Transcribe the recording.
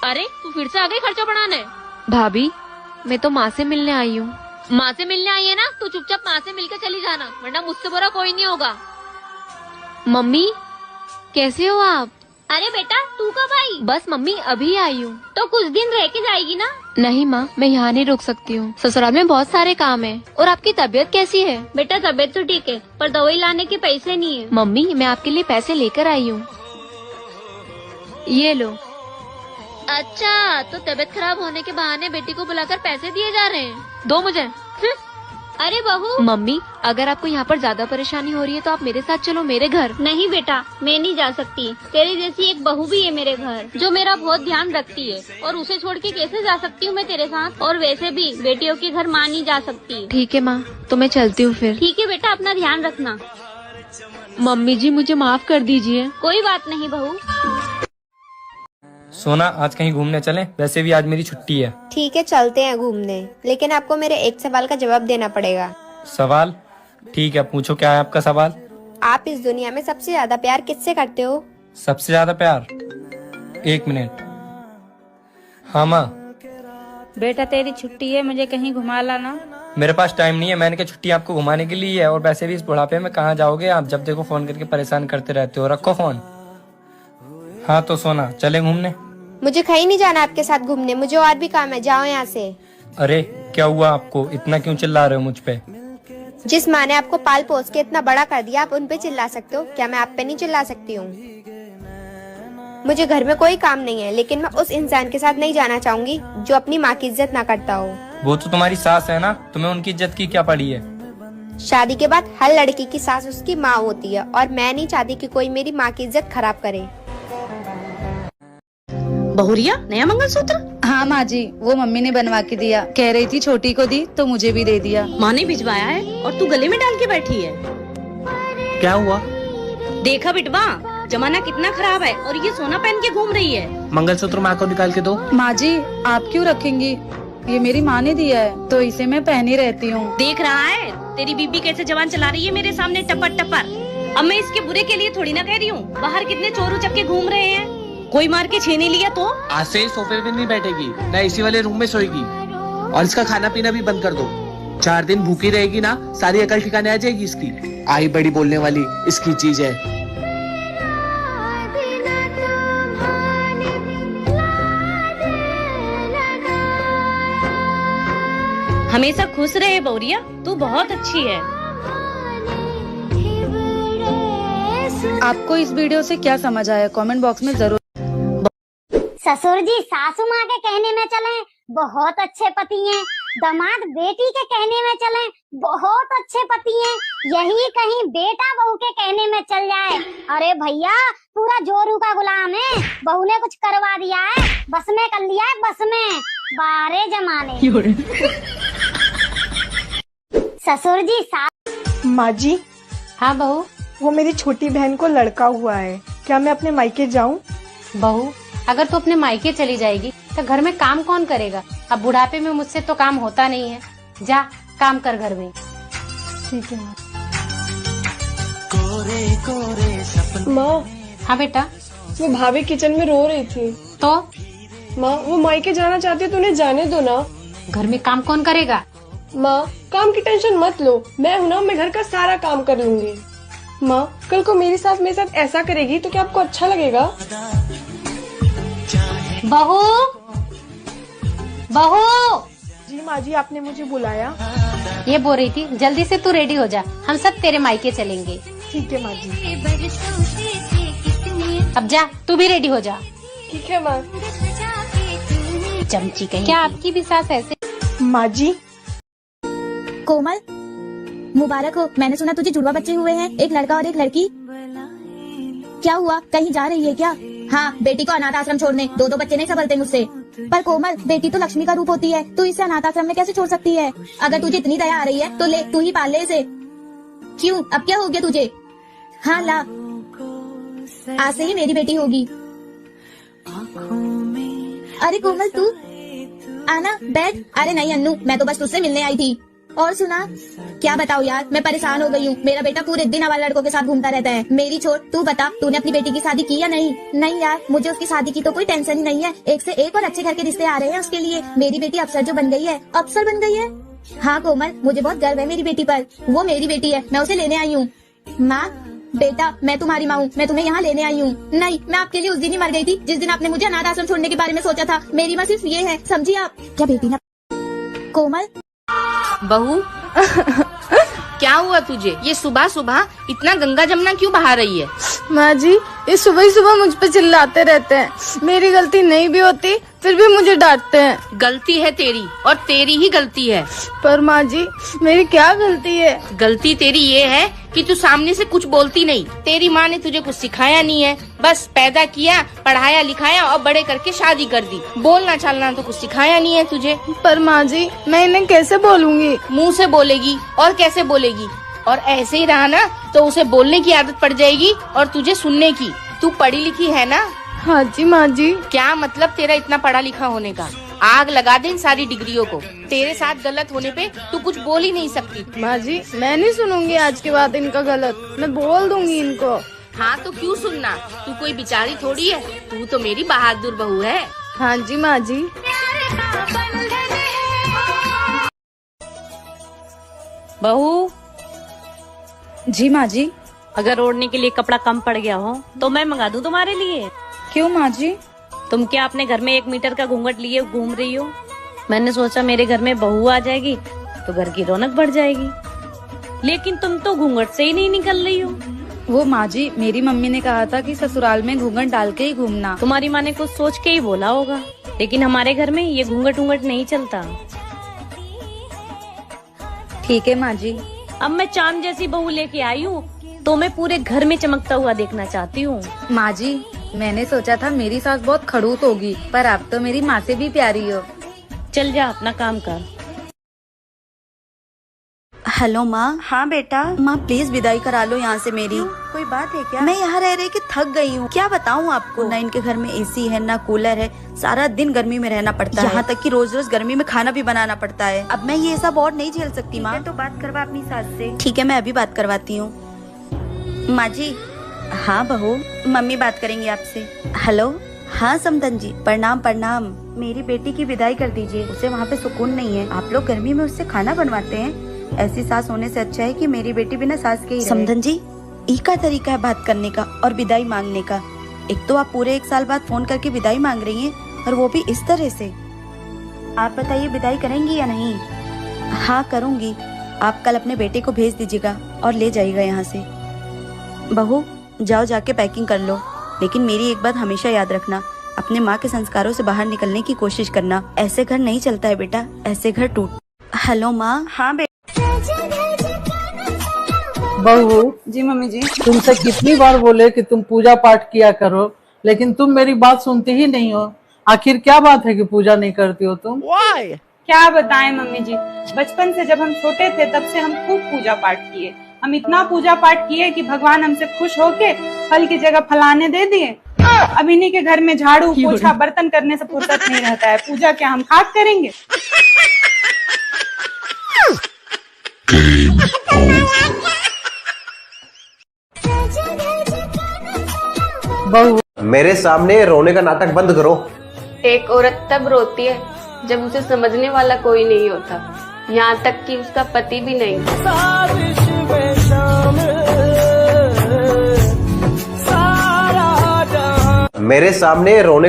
अरे तू फिर से आ गई खर्चा बढ़ाने। भाभी मैं तो माँ से मिलने आई हूँ। माँ से मिलने आई है ना, तो चुपचाप माँ से मिलकर चली जाना, वरना मुझसे बुरा कोई नहीं होगा। मम्मी कैसे हो आप? अरे बेटा तू कब आई? बस मम्मी अभी आई हूँ। तो कुछ दिन रह के जाएगी ना? नहीं माँ, मैं यहाँ नहीं रुक सकती हूँ, ससुराल में बहुत सारे काम है। और आपकी तबीयत कैसी है? बेटा तबीयत तो ठीक है, पर दवाई लाने के पैसे नहीं है। मम्मी मैं आपके लिए पैसे लेकर आई हूँ, ये लो। अच्छा तो तबीयत खराब होने के बहाने बेटी को बुलाकर पैसे दिए जा रहे हैं, दो मुझे। अरे बहू। मम्मी अगर आपको यहाँ पर ज्यादा परेशानी हो रही है तो आप मेरे साथ चलो मेरे घर। नहीं बेटा मैं नहीं जा सकती, तेरे जैसी एक बहू भी है मेरे घर जो मेरा बहुत ध्यान रखती है, और उसे छोड़ के कैसे जा सकती हूँ मैं तेरे साथ? और वैसे भी बेटियों के घर माँ नहीं जा सकती। ठीक है माँ, तो मैं चलती हूँ फिर। ठीक है बेटा, अपना ध्यान रखना। मम्मी जी मुझे माफ कर दीजिए। कोई बात नहीं बहू। सोना आज कहीं घूमने चलें? वैसे भी आज मेरी छुट्टी है। ठीक है चलते हैं घूमने, लेकिन आपको मेरे एक सवाल का जवाब देना पड़ेगा। सवाल? ठीक है पूछो, क्या है आपका सवाल? आप इस दुनिया में सबसे ज्यादा प्यार किससे करते हो? सबसे ज्यादा प्यार? एक मिनट। हाँ माँ। बेटा तेरी छुट्टी है, मुझे कहीं घुमा लाना। मेरे पास टाइम नहीं है, मैंने कहा छुट्टी आपको घुमाने के लिए है, और वैसे भी इस बुढ़ापे में कहाँ जाओगे आप, जब देखो फोन करके परेशान करते रहते हो। रखो फोन। हाँ तो सोना चले घूमने? मुझे कहीं नहीं जाना आपके साथ घूमने, मुझे और भी काम है, जाओ यहाँ से। अरे क्या हुआ आपको, इतना क्यों चिल्ला रहे हो मुझ पे? जिस माँ ने आपको पाल पोस के इतना बड़ा कर दिया, आप उन पे चिल्ला सकते हो क्या? मैं आप पे नहीं चिल्ला सकती हूँ। मुझे घर में कोई काम नहीं है, लेकिन मैं उस इंसान के साथ नहीं जाना चाहूंगी जो अपनी माँ की इज्जत ना करता हो। वो तो तुम्हारी सास है ना, तुम्हें उनकी इज्जत की क्या पड़ी है? शादी के बाद हर लड़की की सास उसकी माँ होती है, और मैं नहीं चाहती कि कोई मेरी माँ की इज्जत खराब करे। बहुरिया नया मंगलसूत्र? हाँ माँ जी, वो मम्मी ने बनवा के दिया, कह रही थी छोटी को दी तो मुझे भी दे दिया। माँ ने भिजवाया है और तू गले में डाल के बैठी है। क्या हुआ? देखा बिटवा, जमाना कितना खराब है, और ये सोना पहन के घूम रही है। मंगलसूत्र माँ को निकाल के दो। माँ जी आप क्यों रखेंगी, ये मेरी माँ ने दिया है तो इसे मैं पहनी रहती हूँ। देख रहा है तेरी बीबी कैसे जवान चला रही है मेरे सामने टपर टपर। अब मैं इसके बुरे के लिए थोड़ी ना कह रही हूँ, बाहर कितने चोर उचक्के घूम रहे हैं, कोई मार के छीन लिया तो? आज से सोफे पे नहीं बैठेगी, ना इसी वाले रूम में सोएगी, और इसका खाना पीना भी बंद कर दो। 4 दिन भूखी रहेगी ना, सारी अकल ठिकाने आ जाएगी इसकी। आई बड़ी बोलने वाली इसकी चीज है। हमेशा खुश रहे बहुरिया, तू बहुत अच्छी है। आपको इस वीडियो से क्या समझ आया कमेंट बॉक्स में जरूर। ससुर जी सासू माँ के कहने में चले बहुत अच्छे पति हैं, दामाद बेटी के कहने में चले बहुत अच्छे पति हैं, यही कहीं बेटा बहू के कहने में चल जाए, अरे भैया पूरा जोरू का गुलाम है। बहू ने कुछ करवा दिया है, बस में कर लिया है, बस में। बारे जमाने। ससुर जी माँ जी। हाँ बहू। वो मेरी छोटी बहन को लड़का हुआ है, क्या मैं अपने मायके जाऊँ? बहू अगर तू अपने मायके चली जाएगी तो घर में काम कौन करेगा? अब बुढ़ापे में मुझसे तो काम होता नहीं है, जा काम कर घर में। ठीक है माँ। हाँ बेटा। वो भाभी किचन में रो रही थी। तो माँ वो मायके जाना चाहती है तो उन्हें जाने दो ना। घर में काम कौन करेगा? माँ काम की टेंशन मत लो, मैं हूँ ना, मैं घर का सारा काम कर लूंगी। माँ कल को मेरी सास मेरे साथ ऐसा करेगी तो क्या आपको अच्छा लगेगा? बहू बहू। जी माँ जी आपने मुझे बुलाया? ये बोल रही थी जल्दी से तू रेडी हो जा, हम सब तेरे मायके चलेंगे। ठीक है माँ जी। अब जा तू भी रेडी हो जा। ठीक है माँ। चमची कहीं। क्या आपकी भी सास ऐसे? माँ जी। कोमल मुबारक हो, मैंने सुना तुझे जुड़वा बच्चे हुए हैं, एक लड़का और एक लड़की। क्या हुआ, कहीं जा रही है क्या? हाँ बेटी को अनाथ आश्रम छोड़ने, 2 बच्चे नहीं संभलते मुझसे। पर कोमल बेटी तो लक्ष्मी का रूप होती है, तू इसे अनाथ आश्रम में कैसे छोड़ सकती है? अगर तुझे इतनी दया आ रही है तो ले तू ही पाल ले इसे। क्यों, अब क्या हो गया तुझे? हाँ ला, आज से ही मेरी बेटी होगी। अरे कोमल तू आना बैठ। अरे नहीं अन्नू, मैं तो बस तुझसे मिलने आई थी। और सुना, क्या बताऊँ यार, मैं परेशान हो गई हूँ। मेरा बेटा पूरे दिन आवारा लड़कों के साथ घूमता रहता है। मेरी छोड़, तू बता, तूने अपनी बेटी की शादी की या नहीं? नहीं यार, मुझे उसकी शादी की तो कोई टेंशन ही नहीं है। एक से एक और अच्छे घर के रिश्ते आ रहे हैं उसके लिए। मेरी बेटी अफसर जो बन गई है। अफसर बन गई है? हाँ कोमल, मुझे बहुत गर्व है मेरी बेटी पर। वो मेरी बेटी है, मैं उसे लेने आई हूँ। माँ, बेटा, मैं तुम्हारी माँ हूँ, मैं तुम्हें यहाँ लेने आई हूँ। नहीं, मैं आपके लिए उस दिन ही मर गई थी जिस दिन आपने मुझे अनाथ आश्रम छोड़ने के बारे में सोचा था। मेरी माँ सिर्फ ये है, समझिए आप। क्या बेटी ना? कोमल, बहू क्या हुआ तुझे? ये सुबह सुबह इतना गंगा जमुना क्यों बहा रही है? माँ जी, ये सुबह ही सुबह मुझ पे चिल्लाते रहते हैं। मेरी गलती नहीं भी होती फिर भी मुझे डांटते हैं। गलती है तेरी और तेरी ही गलती है। पर माँ जी, मेरी क्या गलती है? गलती तेरी ये है कि तू सामने से कुछ बोलती नहीं। तेरी माँ ने तुझे कुछ सिखाया नहीं है, बस पैदा किया, पढ़ाया लिखाया और बड़े करके शादी कर दी। बोलना चालना तो कुछ सिखाया नहीं है तुझे। पर माँ जी, मैं इन्हें कैसे बोलूँगी? मुँह से बोलेगी और कैसे बोलेगी? और ऐसे ही रहा ना तो उसे बोलने की आदत पड़ जाएगी और तुझे सुनने की। तू पढ़ी लिखी है ना? हाँ जी माँ जी। क्या मतलब तेरा इतना पढ़ा लिखा होने का? आग लगा दे इन सारी डिग्रियों को। तेरे साथ गलत होने पे तू कुछ बोल ही नहीं सकती। माँ जी, मैं नहीं सुनूंगी आज के बाद इनका गलत। मैं बोल दूंगी इनको। हाँ तो क्यों सुनना? तू कोई बेचारी थोड़ी है, तू तो मेरी बहादुर बहू है। हाँ जी माँ जी। बहू जी माँ जी। अगर ओढ़ने के लिए कपड़ा कम पड़ गया हो तो मैं मंगा दूं तुम्हारे लिए। क्यों माँ जी? तुम क्या अपने घर में 1 मीटर का घूंघट लिए घूम रही हो? मैंने सोचा मेरे घर में बहू आ जाएगी तो घर की रौनक बढ़ जाएगी, लेकिन तुम तो घूंघट से ही नहीं निकल रही हो। वो माँ जी, मेरी मम्मी ने कहा था कि ससुराल में घूंघट डाल के ही घूमना। तुम्हारी माँ ने कुछ सोच के ही बोला होगा, लेकिन हमारे घर में ये घूंघट उंघट नहीं चलता। ठीक है माँ जी। अब मैं चांद जैसी बहू लेके आई हूँ तो मैं पूरे घर में चमकता हुआ देखना चाहती हूँ। माँ जी, मैंने सोचा था मेरी सास बहुत खड़ूस होगी, पर आप तो मेरी माँ से भी प्यारी हो। चल जा अपना काम कर। हेलो माँ। हाँ बेटा। माँ प्लीज विदाई करा लो यहाँ से मेरी। कोई बात है क्या? मैं यहाँ रह रहे के थक गई हूँ। क्या बताऊँ आपको, ना इनके घर में एसी है ना कूलर है। सारा दिन गर्मी में रहना पड़ता है, यहाँ तक कि रोज रोज गर्मी में खाना भी बनाना पड़ता है। अब मैं ये सब और नहीं झेल सकती माँ। तो बात करवा अपनी सास से। ठीक है, मैं अभी बात करवाती हूँ। माँ जी। हाँ बहू, मम्मी बात करेंगी आपसे। हेलो। हाँ समधन जी, प्रणाम प्रणाम। मेरी बेटी की विदाई कर दीजिए, उसे वहाँ पे सुकून नहीं है। आप लोग गर्मी में उससे खाना बनवाते हैं। ऐसी सास होने से अच्छा है कि मेरी बेटी बिना सास के ही रहे। समधन जी, एक का तरीका है बात करने का और विदाई मांगने का। एक तो आप पूरे 1 साल बाद फोन करके विदाई मांग रही हैं और वो भी इस तरह से। आप बताइए, विदाई करेंगी या नहीं? हाँ करूँगी। आप कल अपने बेटे को भेज दीजिएगा और ले जाइएगा यहाँ से। बहू जाओ, जाके पैकिंग कर लो, लेकिन मेरी एक बात हमेशा याद रखना, अपने माँ के संस्कारों से बाहर निकलने की कोशिश करना। ऐसे घर नहीं चलता है बेटा, ऐसे घर टूट। हेलो माँ। हाँ बेटा। बहू जी मम्मी जी। तुमसे कितनी बार बोले कि तुम पूजा पाठ किया करो, लेकिन तुम मेरी बात सुनती ही नहीं हो। आखिर क्या बात है कि पूजा नहीं करती हो तुम? क्या बताएं मम्मी जी, बचपन से जब हम छोटे थे तब से हम खूब पूजा पाठ किए। हम इतना पूजा पाठ किए कि भगवान हमसे खुश होके फल की जगह फलाने दे दिए। अब इन्हीं के घर में झाड़ू पोछा बर्तन करने से फुर्सत नहीं रहता है। पूजा क्या हम खाक करेंगे? बहू मेरे सामने रोने का नाटक बंद करो। एक औरत तब रोती है जब उसे समझने वाला कोई नहीं होता, यहाँ तक कि उसका पति भी नहीं। मेरे सामने रोने